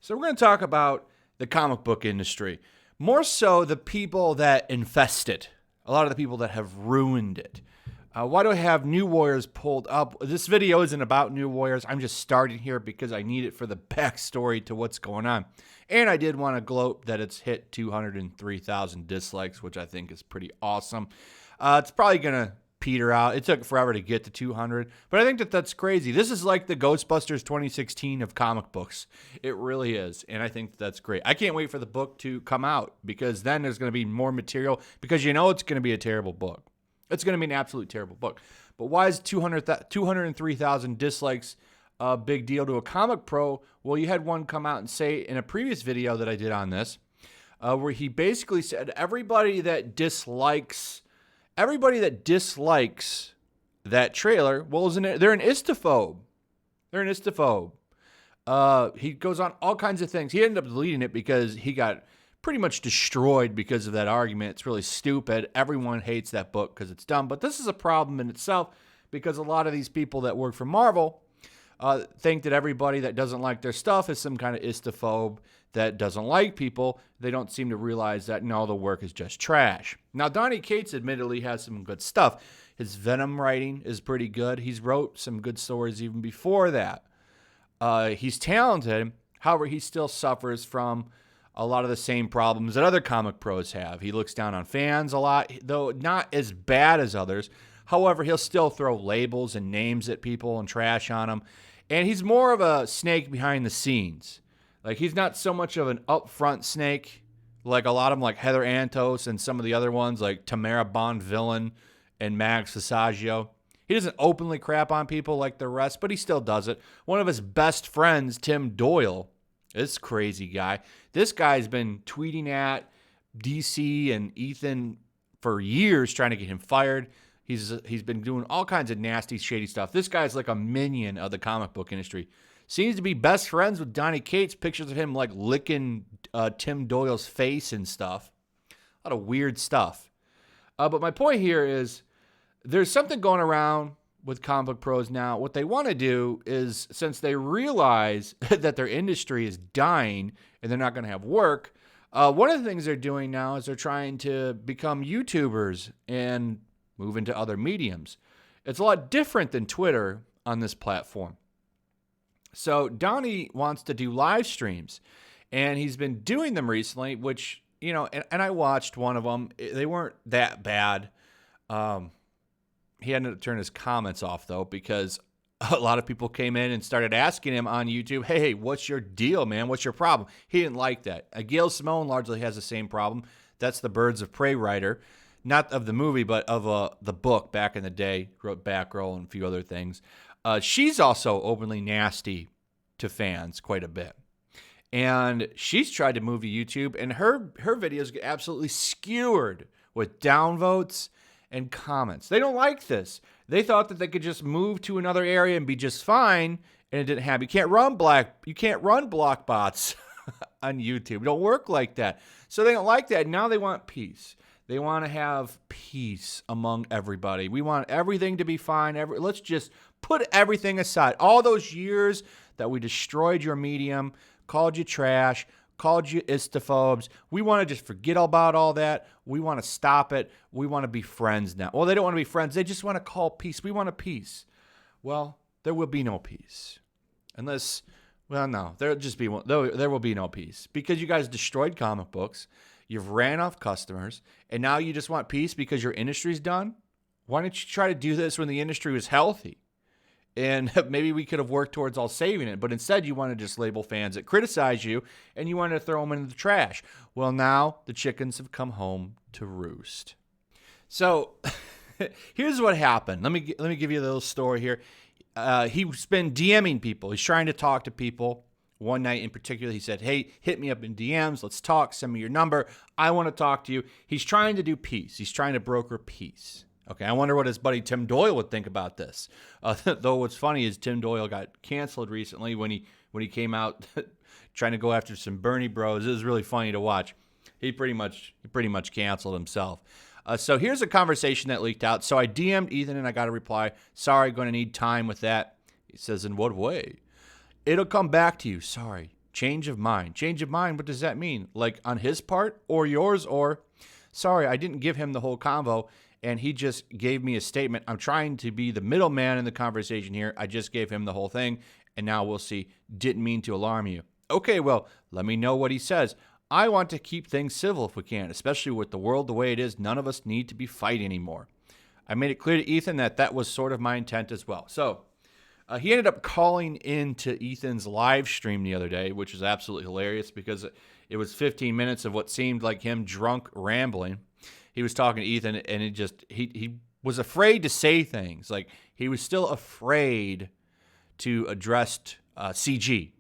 So we're going to talk about the comic book industry. More so the people that infest it. A lot of the people that have ruined it. Why do I have New Warriors pulled up? This video isn't about New Warriors. I'm just starting here because I need it for the backstory to what's going on. And I did want to gloat that it's hit 203,000 dislikes, which I think is pretty awesome. It's probably going to peter out. It took forever to get to 200, but I think that that's crazy. This is like the Ghostbusters 2016 of comic books. It really is, and I think that's great. I can't wait for the book to come out because then there's going to be more material because you know it's going to be a terrible book. It's going to be an absolute terrible book. But why is 203,000 dislikes a big deal to a comic pro? Well, you had one come out and say in a previous video that I did on this where he basically said everybody that dislikes that trailer, well, they're an istophobe. They're an istophobe. He goes on all kinds of things. He ended up deleting it because he got pretty much destroyed because of that argument. It's really stupid. Everyone hates that book because it's dumb. But this is a problem in itself because a lot of these people that work for Marvel think that everybody that doesn't like their stuff is some kind of istophobe that doesn't like people. They don't seem to realize that, no, the work is just trash. Now, Donny Cates admittedly has some good stuff. His Venom writing is pretty good. He's wrote some good stories even before that. He's talented. However, he still suffers from a lot of the same problems that other comic pros have. He looks down on fans a lot, though not as bad as others. However, he'll still throw labels and names at people and trash on them. And he's more of a snake behind the scenes. Like, he's not so much of an upfront snake like a lot of them, like Heather Antos and some of the other ones, like Tamara Bonvillain and Max Visaggio. He doesn't openly crap on people like the rest, but he still does it. One of his best friends, Tim Doyle, this crazy guy. This guy's been tweeting at DC and Ethan for years trying to get him fired. He's been doing all kinds of nasty, shady stuff. This guy's like a minion of the comic book industry. Seems to be best friends with Donny Cates. Pictures of him like licking Tim Doyle's face and stuff. A lot of weird stuff. But my point here is there's something going around with comic book pros now. What they want to do is, since they realize that their industry is dying and they're not going to have work, one of the things they're doing now is they're trying to become YouTubers and move into other mediums. It's a lot different than Twitter on this platform. So Donny wants to do live streams, and he's been doing them recently, which, you know, and I watched one of them. They weren't that bad. He had to turn his comments off, though, because a lot of people came in and started asking him on YouTube, hey, what's your deal, man? What's your problem? He didn't like that. Gail Simone largely has the same problem. That's the Birds of Prey writer. Not of the movie, but of the book back in the day. Wrote Batgirl and a few other things. She's also openly nasty to fans quite a bit. And she's tried to move to YouTube, and her videos get absolutely skewered with downvotes and comments. They don't like this. They thought that they could just move to another area and be just fine, and it didn't happen. You can't run block bots on YouTube. It don't work like that. So they don't like that. Now they want peace. They want to have peace among everybody. We want everything to be fine. Let's just put everything aside. All those years that we destroyed your medium, called you trash, called you istophobes. We want to just forget about all that. We want to stop it. We want to be friends now. Well, they don't want to be friends. They just want to call peace. We want a peace. Well, there will be no peace. Unless, well, no, there will be no peace because you guys destroyed comic books. You've ran off customers, and now you just want peace because your industry's done? Why don't you try to do this when the industry was healthy? And maybe we could have worked towards all saving it, but instead you want to just label fans that criticize you, and you want to throw them into the trash. Well, now the chickens have come home to roost. So here's what happened. Let me give you a little story here. He's been DMing people. He's trying to talk to people. One night in particular, he said, hey, hit me up in DMs. Let's talk. Send me your number. I want to talk to you. He's trying to do peace. He's trying to broker peace. Okay, I wonder what his buddy Tim Doyle would think about this. Though what's funny is Tim Doyle got canceled recently when he came out trying to go after some Bernie bros. It was really funny to watch. He pretty much canceled himself. So here's a conversation that leaked out. So I DM'd Ethan and I got a reply. Sorry, going to need time with that. He says, in what way? It'll come back to you. Sorry. Change of mind. Change of mind, what does that mean? Like on his part or yours? Or, sorry, I didn't give him the whole convo and he just gave me a statement. I'm trying to be the middleman in the conversation here. I just gave him the whole thing and now we'll see. Didn't mean to alarm you. Okay, well, let me know what he says. I want to keep things civil if we can, especially with the world the way it is. None of us need to be fighting anymore. I made it clear to Ethan that was sort of my intent as well. So he ended up calling into Ethan's live stream the other day, which is absolutely hilarious because it was 15 minutes of what seemed like him drunk rambling. He was talking to Ethan, and he was afraid to say things. Like, he was still afraid to address CG.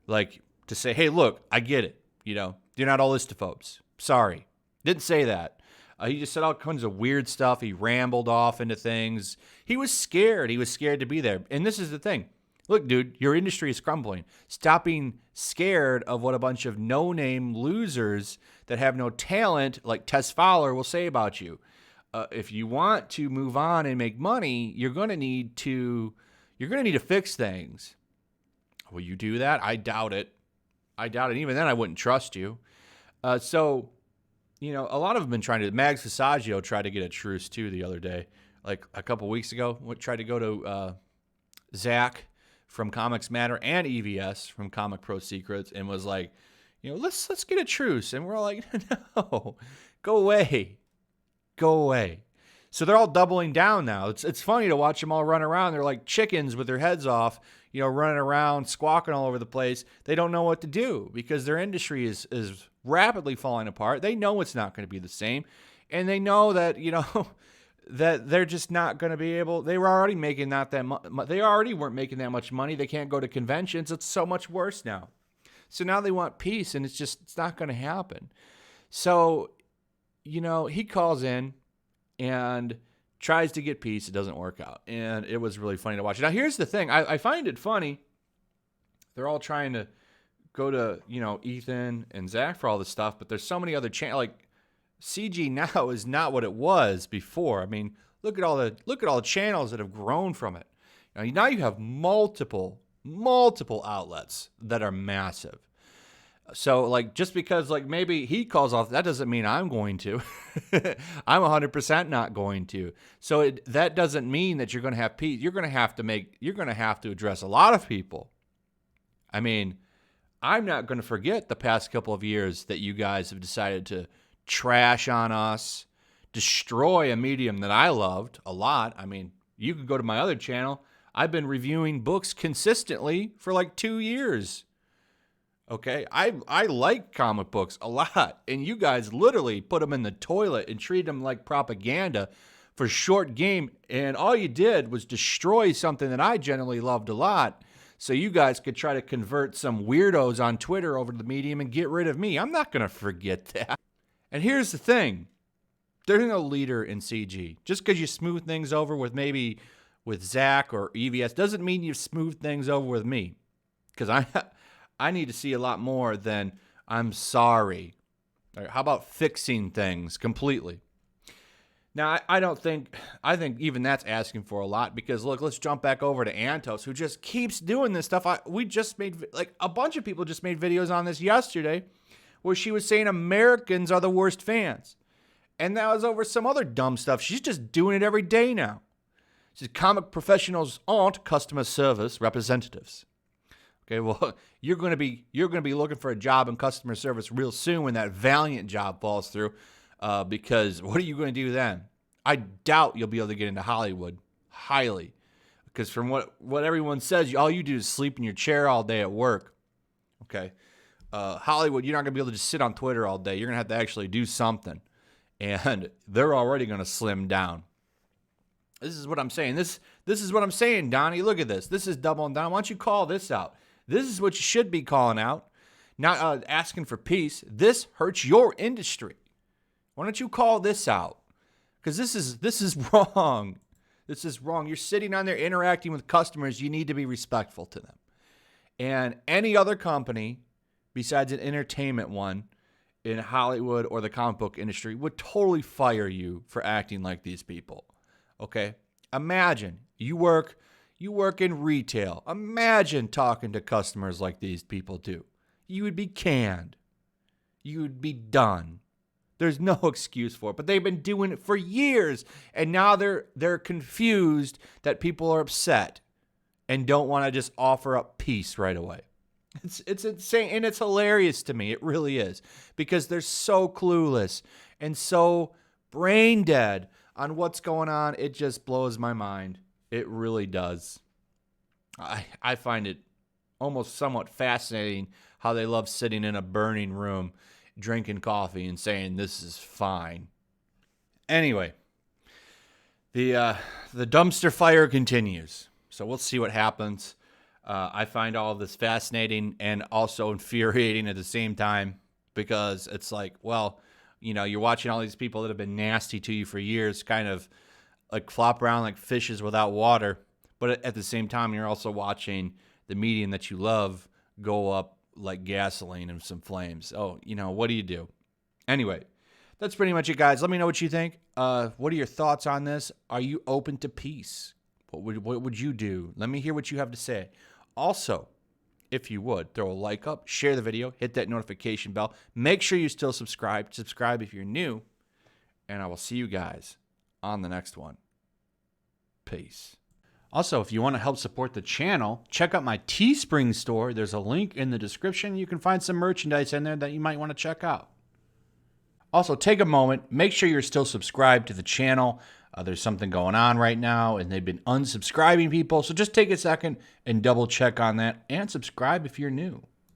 Like, to say, hey, look, I get it. You know, you're not all istophobes. Sorry. Didn't say that. He just said all kinds of weird stuff. He rambled off into things. He was scared. He was scared to be there. And this is the thing. Look, dude, your industry is crumbling. Stop being scared of what a bunch of no-name losers that have no talent, like Tess Fowler, will say about you. If you want to move on and make money, you're going to need to fix things. Will you do that? I doubt it. Even then, I wouldn't trust you. You know, a lot of them have been trying to. Mags Fasagio tried to get a truce, too, the other day. Like a couple weeks ago, tried to go to Zach from Comics Matter and EVS from Comic Pro Secrets and was like, you know, let's get a truce. And we're all like, no, go away. So they're all doubling down now. It's funny to watch them all run around. They're like chickens with their heads off, you know, running around, squawking all over the place. They don't know what to do because their industry is rapidly falling apart. They know it's not going to be the same. And they know that, you know, that they're just not going to be able. They were already making they already weren't making that much money. They can't go to conventions. It's so much worse now. So now they want peace, and it's not going to happen. So, you know, he calls in and tries to get peace. It doesn't work out. And it was really funny to watch. Now, here's the thing. I find it funny. They're all trying to go to, you know, Ethan and Zach for all this stuff, but there's so many other channels. Like, CG now is not what it was before. I mean, look at all the channels that have grown from it. Now you have multiple outlets that are massive. So, like, just because, like, maybe he calls off, that doesn't mean I'm going to. I'm 100% not going to. So that doesn't mean that you're going to have peace. You're going to have to address a lot of people. I mean, I'm not going to forget the past couple of years that you guys have decided to trash on us, destroy a medium that I loved a lot. I mean, you could go to my other channel. I've been reviewing books consistently for like 2 years. Okay, I like comic books a lot, and you guys literally put them in the toilet and treat them like propaganda for short game, and all you did was destroy something that I generally loved a lot, so you guys could try to convert some weirdos on Twitter over to the medium and get rid of me. I'm not going to forget that. And here's the thing. There's no leader in CG. Just because you smooth things over with Zach or EVS doesn't mean you smooth things over with me, because I need to see a lot more than I'm sorry. All right, how about fixing things completely? Now, I think even that's asking for a lot because, look, let's jump back over to Antos, who just keeps doing this stuff. We just made, like, a bunch of people just made videos on this yesterday where she was saying Americans are the worst fans. And that was over some other dumb stuff. She's just doing it every day now. She's comic professionals aren't customer service representatives. Okay, well, you're going to be looking for a job in customer service real soon when that Valiant job falls through, because what are you going to do then? I doubt you'll be able to get into Hollywood, highly, because from what everyone says, all you do is sleep in your chair all day at work. Okay, Hollywood, you're not going to be able to just sit on Twitter all day. You're going to have to actually do something, and they're already going to slim down. This is what I'm saying. This is what I'm saying, Donnie. Look at this. This is doubling down. Why don't you call this out? This is what you should be calling out, not asking for peace. This hurts your industry. Why don't you call this out? Because this is wrong. This is wrong. You're sitting on there interacting with customers. You need to be respectful to them. And any other company besides an entertainment one in Hollywood or the comic book industry would totally fire you for acting like these people. Okay? Imagine you work in retail. Imagine talking to customers like these people do. you would be canned. You would be done. There's no excuse for it. But they've been doing it for years, and now they're confused that people are upset and don't want to just offer up peace right away. It's insane, and it's hilarious to me. It really is, because they're so clueless and so brain dead on what's going on. It just blows my mind. It really does. I find it almost somewhat fascinating how they love sitting in a burning room, drinking coffee and saying this is fine. Anyway, the dumpster fire continues. So we'll see what happens. I find all of this fascinating and also infuriating at the same time, because it's like, well, you know, you're watching all these people that have been nasty to you for years kind of like flop around like fishes without water. But at the same time, you're also watching the medium that you love go up like gasoline in some flames. Oh, you know, what do you do? Anyway, that's pretty much it, guys. Let me know what you think. What are your thoughts on this? Are you open to peace? What would you do? Let me hear what you have to say. Also, if you would, throw a like up, share the video, hit that notification bell. Make sure you still subscribe. Subscribe if you're new. And I will see you guys on the next one. Peace. Also, if you want to help support the channel, check out my Teespring store. There's a link in the description. You can find some merchandise in there that you might want to check out. Also, take a moment. Make sure you're still subscribed to the channel. There's something going on right now, and they've been unsubscribing people. So just take a second and double check on that, and subscribe if you're new.